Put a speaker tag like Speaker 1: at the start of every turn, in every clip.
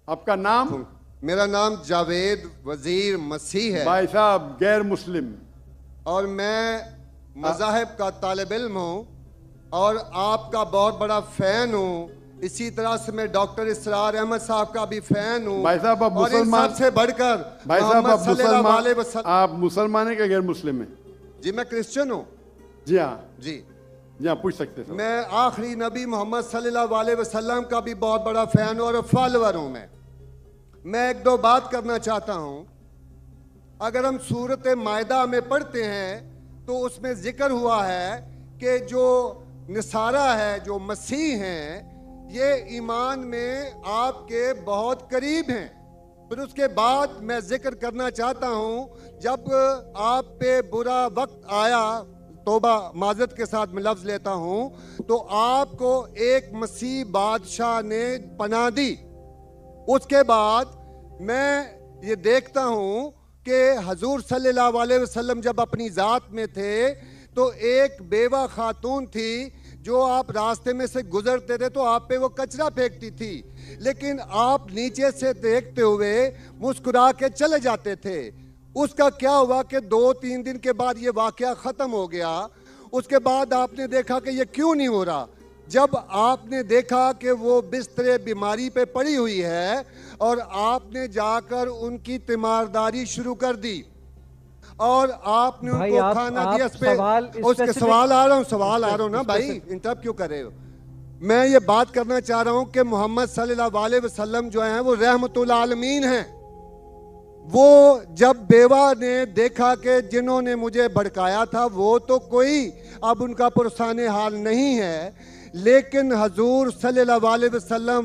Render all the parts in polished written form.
Speaker 1: आपका नाम?
Speaker 2: मेरा नाम जावेद वजीर मसीह है।
Speaker 1: भाई साहब गैर मुस्लिम।
Speaker 2: और मैं मज़ाहिब का तालिब इल्म हूँ और आपका बहुत बड़ा फ़ैन हूँ। इसी तरह से मैं डॉक्टर इसरार अहमद साहब का भी फ़ैन हूँ।
Speaker 1: भाई साहब आप
Speaker 2: और इन
Speaker 1: मुसलमान,
Speaker 2: सबसे बढ़कर
Speaker 1: भाई साहब आप
Speaker 2: मुसलमान,
Speaker 1: आप मुसलमान हैं क्या गैर मुस्लिम हैं?
Speaker 2: जी मैं क्रिश्चियन हूँ।
Speaker 1: जी हाँ
Speaker 2: जी
Speaker 1: जी हाँ, पूछ सकते हैं।
Speaker 2: मैं आखिरी नबी मोहम्मद सल्लल्लाहु अलैहि वसल्लम का भी बहुत बड़ा फ़ैन और फॉलोअर हूँ। मैं एक दो बात करना चाहता हूँ। अगर हम सूरत मायदा में पढ़ते हैं तो उसमें जिक्र हुआ है कि जो नसारा है, जो मसीह हैं, ये ईमान में आपके बहुत करीब हैं। फिर उसके बाद मैं जिक्र करना चाहता हूँ, जब आप पे बुरा वक्त आया, तौबा माजरत के साथ मैं लफ्ज़ लेता हूँ, तो आपको एक मसीह बादशाह ने पनाह दी। उसके बाद मैं ये देखता हूँ कि हजूर सल्लल्लाहु अलैहि वसल्लम जब अपनी ज़ात में थे तो एक बेवा खातून थी जो आप रास्ते में से गुजरते थे तो आप पे वो कचरा फेंकती थी, लेकिन आप नीचे से देखते हुए मुस्कुरा के चले जाते थे। उसका क्या हुआ कि 2-3 दिन के बाद ये वाकया ख़त्म हो गया। उसके बाद आपने देखा कि ये क्यों नहीं हो रहा। जब आपने देखा कि वो बिस्तरे बीमारी पे पड़ी हुई है और आपने जाकर उनकी तीमारदारी शुरू कर दी और आपने उनको खाना दिया। उसके सवाल आ रहा हूँ ना भाई, इंटरप्ट क्यों कर रहे हो? मैं ये बात करना चाह रहा हूँ कि मोहम्मद सल्लल्लाहु अलैहि वसल्लम जो हैं वो रहमतुल आलमीन हैं। वो जब बेवा ने देखा कि जिन्होंने मुझे भड़काया था वो तो कोई अब उनका पुरसाने हाल नहीं है, लेकिन हजूर सल्लल्लाहु अलैहि वसल्लम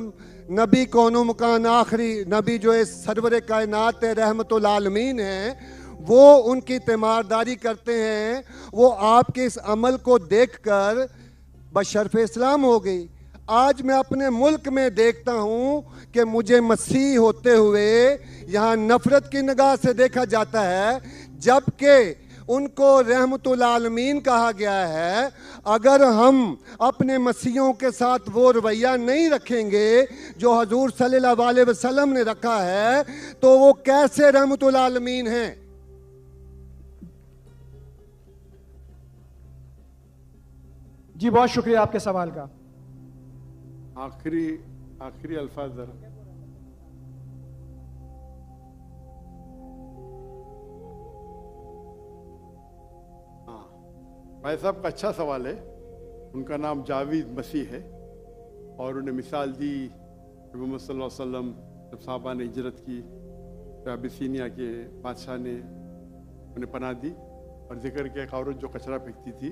Speaker 2: नबी कौनो मकान आखिरी नबी जो इस सरवर कायनात रहमतुल आलमीन हैं, वो उनकी तीमारदारी करते हैं। वो आपके इस अमल को देखकर बशर्फ इस्लाम हो गई। आज मैं अपने मुल्क में देखता हूँ कि मुझे मसीह होते हुए यहाँ नफरत की निगाह से देखा जाता है, जबकि उनको रहमतुल आलमीन कहा गया है। अगर हम अपने मसीहों के साथ वो रवैया नहीं रखेंगे जो हजूर सल्लल्लाहु अलैहि वसल्लम ने रखा है तो वो कैसे रहमतुल आलमीन हैं?
Speaker 3: जी बहुत शुक्रिया आपके सवाल का।
Speaker 1: आखिरी अल्फाज जरा। भाई साहब का अच्छा सवाल है। उनका नाम जावेद मसीह है और उन्हें मिसाल दी मोहम्मद सल्लल्लाहु अलैहि वसल्लम जब साहबा ने हिजरत की तो अबिसीनिया के बादशाह ने उन्हें पनाह दी और जिक्र किया एक औरत जो कचरा फेंकती थी,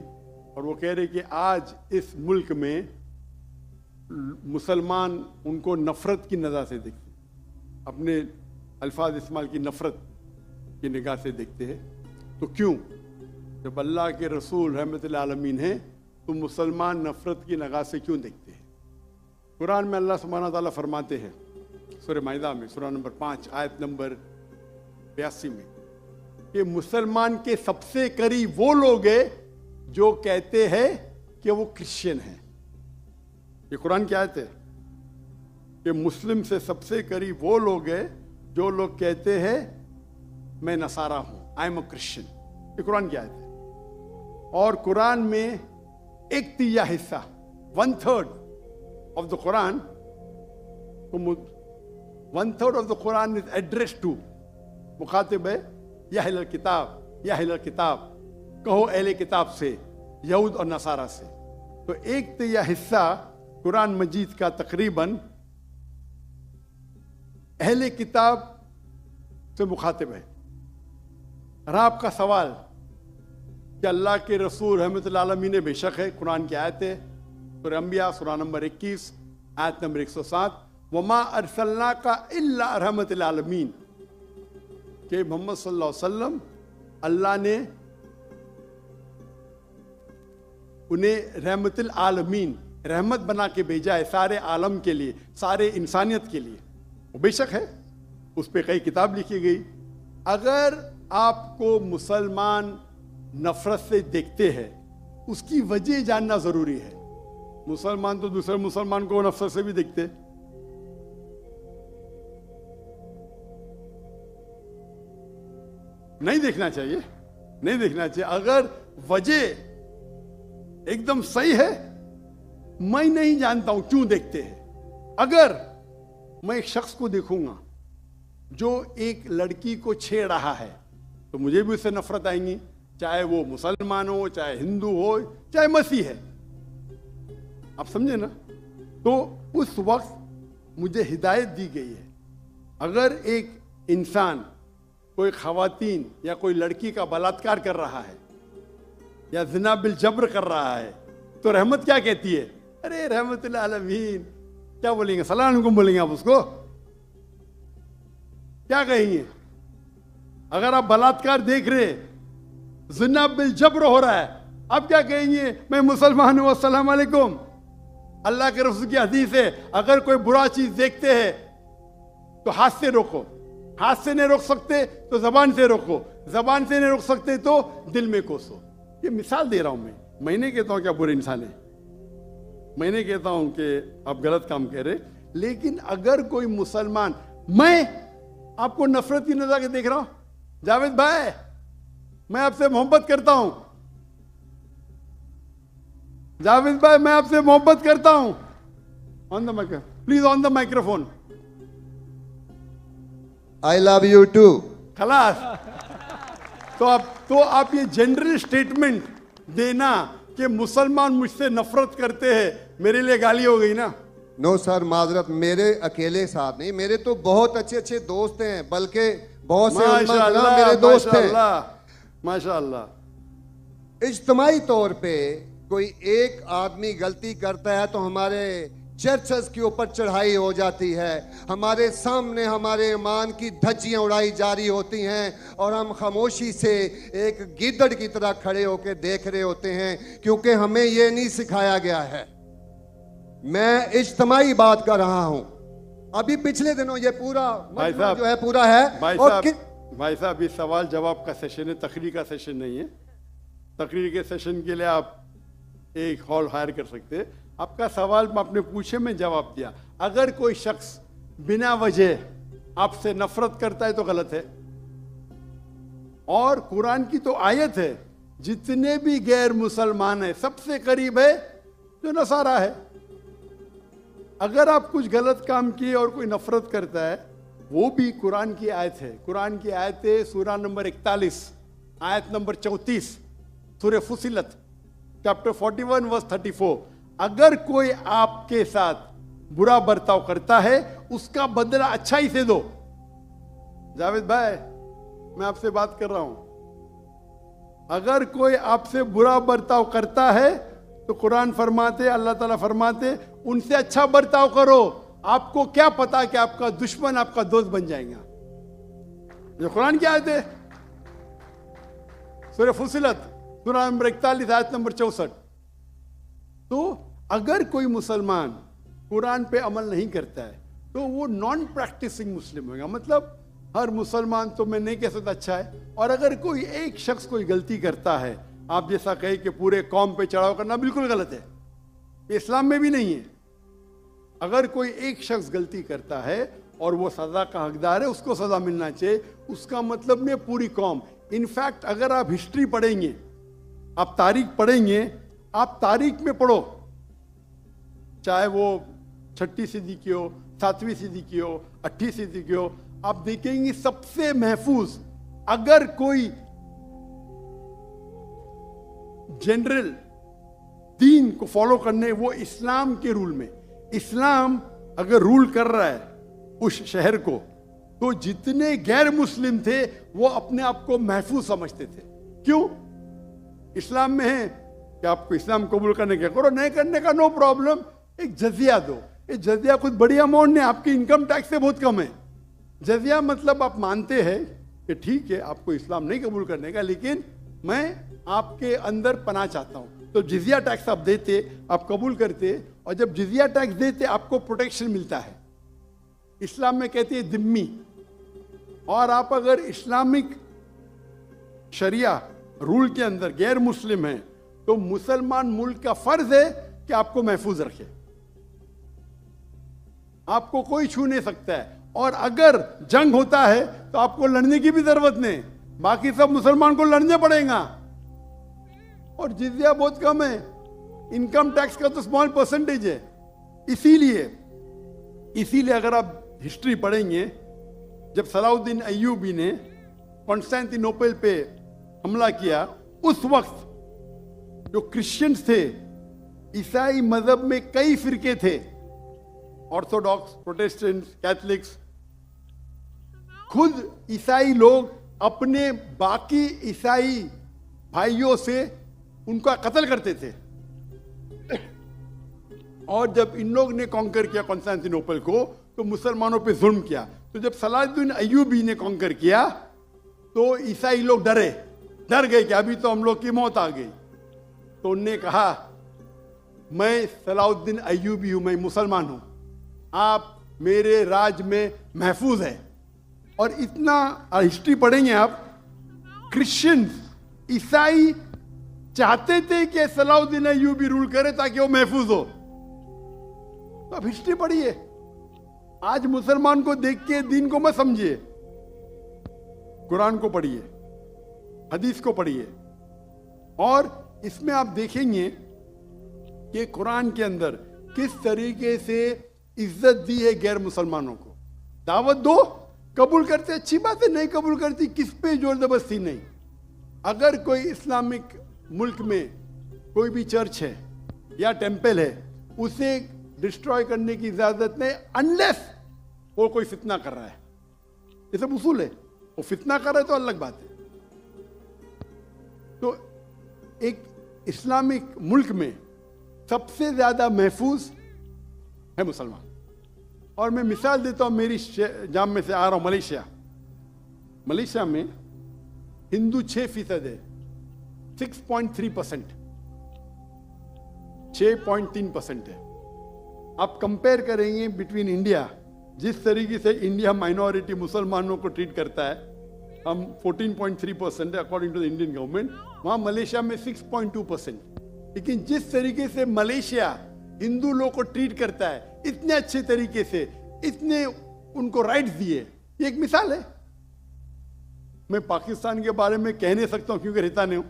Speaker 1: और वो कह रहे कि आज इस मुल्क में मुसलमान उनको नफ़रत की नज़र से देखते, अपने अल्फाज इस्तेमाल की नफ़रत की निगाह से देखते हैं। तो क्यों, जब अल्लाह के रसूल रहमतुल आलमीन हैं तो मुसलमान नफ़रत की निगाह से क्यों देखते हैं? कुरान में अल्लाह सुब्हानहू व तआला फरमाते हैं सूरह माइदा में सूरह नंबर 5 आयत नंबर 82 में कि मुसलमान के सबसे करीब वो लोग हैं जो कहते हैं कि वो क्रिश्चियन हैं। ये कुरान की आयत है कि मुस्लिम से सबसे करीब वो लोग हैं जो लोग कहते हैं मैं नसारा हूं, आई एम अ क्रिश्चियन। ये कुरान की आयत है। और कुरान में 1/3 हिस्सा 1/3 ऑफ द कुरान, तो 1/3 of the Quran is address to, मुखातिब है या अहल किताब, या अहल किताब कहो अहले किताब से, यहूद और नसारा से। तो 1/3 हिस्सा कुरान मजीद का तकरीबन अहले किताब से मुखातिब है। और आपका सवाल कि अल्लाह के रसूल रहमतुल आलमीन ने, बेशक है, कुरान की आयत है सूरह अंबिया सूरह नंबर 21 आयत नंबर 107, वमा अरसलनाका इल्ला रहमतुल आलमीन, कि मोहम्मद सल्लल्लाहु अलैहि वसल्लम अल्लाह ने उन्हें रहमतुल आलमीन, रहमत बना के भेजा है सारे आलम के लिए, सारे इंसानियत के लिए। वो बेशक है, उस पर कई किताब लिखी गई। अगर आपको मुसलमान नफरत से देखते हैं, उसकी वजह जानना जरूरी है। मुसलमान तो दूसरे मुसलमान को नफरत से भी देखते, नहीं देखना चाहिए, नहीं देखना चाहिए। अगर वजह एकदम सही है, मैं नहीं जानता हूं क्यों देखते हैं। अगर मैं एक शख्स को देखूंगा जो एक लड़की को छेड़ रहा है तो मुझे भी उससे नफरत आएंगी, चाहे वो मुसलमान हो, चाहे हिंदू हो, चाहे मसीह है। आप समझे ना? तो उस वक्त मुझे हिदायत दी गई है, अगर एक इंसान कोई खवातीन या कोई लड़की का बलात्कार कर रहा है या ज़िना बिल जब्र कर रहा है तो रहमत क्या कहती है? अरे रहमतुल्लाह आलमीन, क्या बोलेंगे? सलाम अलैकुम बोलेंगे आप उसको? क्या कहेंगे? अगर आप बलात्कार देख रहे, ज़िना बिल जब्र हो रहा है, आप क्या कहेंगे? मैं मुसलमान हूं, अस्सलाम वालेकुम। अल्लाह के रसूल की हदीस है, अगर कोई बुरा चीज देखते हैं तो हाथ से रोको, हाथ से नहीं रोक सकते तो जबान से रोको, जबान से नहीं रोक सकते तो दिल में कोसो। ये मिसाल दे रहा हूं मैं नहीं कहता हूं कि आप बुरे इंसान हैं, मैं नहीं कहता हूं कि आप गलत काम कह रहे, लेकिन अगर कोई मुसलमान, मैं आपको नफरत की नजर से देख रहा हूं, जावेद भाई मैं आपसे मोहब्बत करता हूं, जावेद भाई मैं आपसे मोहब्बत करता हूं, on the microphone please, on the microphone,
Speaker 2: I love you too.
Speaker 1: खलास। तो आप ये जनरल स्टेटमेंट देना कि मुसलमान मुझसे नफरत करते हैं, मेरे लिए गाली हो गई ना?
Speaker 2: नो सर, माजरत, मेरे अकेले साथ नहीं, मेरे तो बहुत अच्छे अच्छे दोस्त हैं, बल्कि बहुत से उलमा मेरे दोस्त हैं।
Speaker 1: माशाअल्लाह।
Speaker 2: इज्तमाई तौर पे कोई एक आदमी गलती करता है तो हमारे चर्चेस के ऊपर चढ़ाई हो जाती है, हमारे सामने हमारे ईमान की धज्जियां उड़ाई जारी होती हैं और हम खामोशी से एक गिद्दड़ की तरह खड़े होकर देख रहे होते हैं, क्योंकि हमें यह नहीं सिखाया गया है। मैं इज्तमाई बात कर रहा हूं। अभी पिछले दिनों ये पूरा जो है पूरा है।
Speaker 1: भाई साहब ये सवाल जवाब का सेशन है, तकरीर का सेशन नहीं है। तकरीर के सेशन के लिए आप एक हॉल हायर कर सकते हैं। आपका सवाल आपने पूछे, मैं जवाब दिया। अगर कोई शख्स बिना वजह आपसे नफरत करता है तो गलत है। और कुरान की तो आयत है, जितने भी गैर मुसलमान है सबसे करीब है जो नसारा है। अगर आप कुछ गलत काम किए और कोई नफरत करता है, वो भी कुरान की आयत है। कुरान की आयत है सूरा नंबर 41 आयत नंबर 34 सूरह फुसिलत चैप्टर 41 वर्स 34। अगर कोई आपके साथ बुरा बर्ताव करता है उसका बदला अच्छाई से दो। जावेद भाई मैं आपसे बात कर रहा हूं। अगर कोई आपसे बुरा बर्ताव करता है तो कुरान फरमाते, अल्लाह ताला फरमाते, उनसे अच्छा बर्ताव करो। आपको क्या पता कि आपका दुश्मन आपका दोस्त बन जाएगा। जो कुरान की आयत है सूरह फुसिलत सूरा नंबर 41 आयत नंबर 64। तो अगर कोई मुसलमान कुरान पे अमल नहीं करता है तो वो नॉन प्रैक्टिसिंग मुस्लिम होगा। मतलब हर मुसलमान तो मैं नहीं कह सकता अच्छा है। और अगर कोई एक शख्स कोई गलती करता है, आप जैसा कहे कि पूरे कौम पे चढ़ाव करना बिल्कुल गलत है, ये इस्लाम में भी नहीं है। अगर कोई एक शख्स गलती करता है और वो सजा का हकदार है, उसको सजा मिलना चाहिए। उसका मतलब नहीं पूरी कौम। इनफैक्ट अगर आप हिस्ट्री पढ़ेंगे, आप तारीख पढ़ेंगे, आप तारीख में पढ़ो, चाहे वो 6वीं सदी की हो, 7वीं सदी की हो, 8वीं सदी की हो, आप देखेंगे सबसे महफूज अगर कोई जनरल दीन को फॉलो करने, वो इस्लाम के रूल में, इस्लाम अगर रूल कर रहा है उस शहर को, तो जितने गैर मुस्लिम थे वो अपने आप को महफूज समझते थे। क्यों? इस्लाम में है कि आपको इस्लाम कबूल करने का करो, नहीं करने का नो प्रॉब्लम, एक जजिया दो। ये जजिया कुछ बड़ी अमाउंट नहीं, आपकी इनकम टैक्स से बहुत कम है। जजिया मतलब आप मानते हैं कि ठीक है आपको इस्लाम नहीं कबूल करने का, लेकिन मैं आपके अंदर पनाह चाहता हूं। तो जिजिया टैक्स आप देते, आप कबूल करते, और जब जिजिया टैक्स देते आपको प्रोटेक्शन मिलता है। इस्लाम में कहते हैं दिम्मी। और आप अगर इस्लामिक शरिया रूल के अंदर गैर मुस्लिम हैं तो मुसलमान मुल्क का फर्ज है कि आपको महफूज रखे, आपको कोई छू नहीं सकता है। और अगर जंग होता है तो आपको लड़ने की भी जरूरत नहीं, बाकी सब मुसलमान को लड़ने पड़ेगा। और जिजिया बहुत कम है, इनकम टैक्स का तो स्मॉल परसेंटेज है। इसीलिए अगर आप हिस्ट्री पढ़ेंगे, जब सलाउद्दीन अय्यूबी ने कॉन्स्टेंटिनोपल पे हमला किया, उस वक्त जो क्रिश्चियंस थे, ईसाई मजहब में कई फिरके थे, ऑर्थोडॉक्स, प्रोटेस्टेंट्स, कैथलिक्स, खुद ईसाई लोग अपने बाकी ईसाई भाइयों से उनका कत्ल करते थे। और जब इन लोग ने कॉन्कर किया कॉन्स्टेंटिनोपल को, तो मुसलमानों पे जुल्म किया। तो जब सलाहुद्दीन अय्यूबी ने कॉन्कर किया, तो ईसाई लोग डर गए कि अभी तो हम लोग की मौत आ गई। तो उनने कहा, मैं सलाहुद्दीन अय्यूबी हूं, मैं मुसलमान हूं, आप मेरे राज में महफूज है। और इतना हिस्ट्री पढ़ेंगे आप, क्रिश्चियंस, ईसाई चाहते थे कि सलाहुद्दीन अय्यूबी रूल करे ताकि वो महफूज हो। तो अब हिस्ट्री पढ़िए। आज मुसलमान को देख के दीन को मत समझिए, कुरान को पढ़िए, हदीस को पढ़िए। और इसमें आप देखेंगे कि कुरान के अंदर किस तरीके से इज्जत दी है गैर मुसलमानों को। दावत दो, कबूल करते अच्छी बात है, नहीं कबूल करती किस पे जोर जबरदस्ती नहीं। अगर कोई इस्लामिक मुल्क में कोई भी चर्च है या टेंपल है, उसे डिस्ट्रॉय करने की इजाजत नहीं, अनलेस वो कोई फितना कर रहा है। ये सब उसूल है। वो फितना कर रहा है तो अलग बात है। तो एक इस्लामिक मुल्क में सबसे ज्यादा महफूज है मुसलमान। और मैं मिसाल देता हूं, मेरी जाम में से आ रहा हूं, मलेशिया में हिंदू 6% है, 6.3%, 6.3% है। आप कंपेयर करेंगे बिटवीन इंडिया, जिस तरीके से इंडिया माइनॉरिटी मुसलमानों को ट्रीट करता है, हम 14.3% है according to the Indian government, वहां मलेशिया में 6.2%। लेकिन जिस तरीके से मलेशिया हिंदू लोग को ट्रीट करता है, इतने अच्छे तरीके से, इतने उनको राइट्स दिए, ये एक मिसाल है। मैं पाकिस्तान के बारे में कह नहीं सकता हूं क्योंकि रहता नहीं हूं।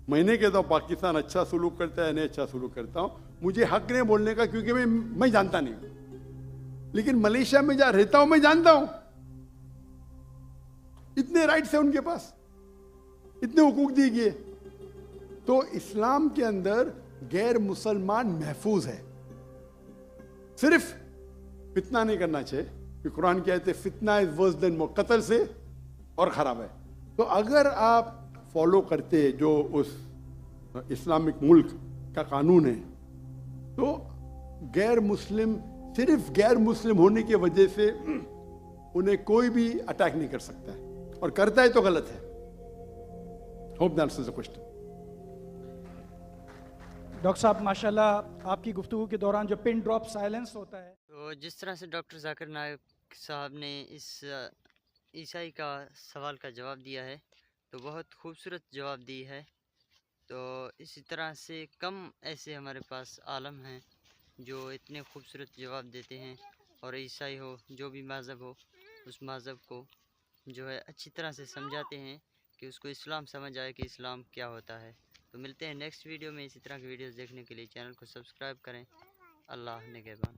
Speaker 1: मैं नहीं कहता हूं पाकिस्तान अच्छा सुलूक करता है, नहीं अच्छा सुलूक करता हूं, मुझे हक नहीं बोलने का क्योंकि मैं जानता नहीं हूं। लेकिन मलेशिया में जहां रहता हूं मैं जानता हूं, इतने राइट्स है उनके पास, इतने हुकूक दिए गए। तो इस्लाम के अंदर गैर मुसलमान महफूज है। सिर्फ फितना नहीं करना चाहिए, कि कुरान कहते हैं फितना इज वर्स देन मौत, कत्ल से और खराब है। तो अगर आप फॉलो करते जो उस इस्लामिक मुल्क का कानून है, तो गैर मुस्लिम, सिर्फ गैर मुस्लिम होने की वजह से उन्हें कोई भी अटैक नहीं कर सकता है, और करता है तो गलत है। Hope that answers the question.
Speaker 3: Doctor साहब माशाल्लाह, आपकी गुफ्तगू के दौरान जो पिन ड्रॉप साइलेंस होता है,
Speaker 4: तो जिस तरह से डॉक्टर जाकिर नायक साहब ने इस ईसाई का सवाल का जवाब दिया है, तो बहुत खूबसूरत जवाब दी है। तो इसी तरह से कम ऐसे हमारे पास आलम हैं जो इतने खूबसूरत जवाब देते हैं, और ईसाई हो, जो भी मज़हब हो, उस मज़हब को जो है अच्छी तरह से समझाते हैं कि उसको इस्लाम समझ आए कि इस्लाम क्या होता है। तो मिलते हैं नेक्स्ट वीडियो में। इसी तरह की वीडियोस देखने के लिए चैनल को सब्सक्राइब करें। अल्लाह निगहबान।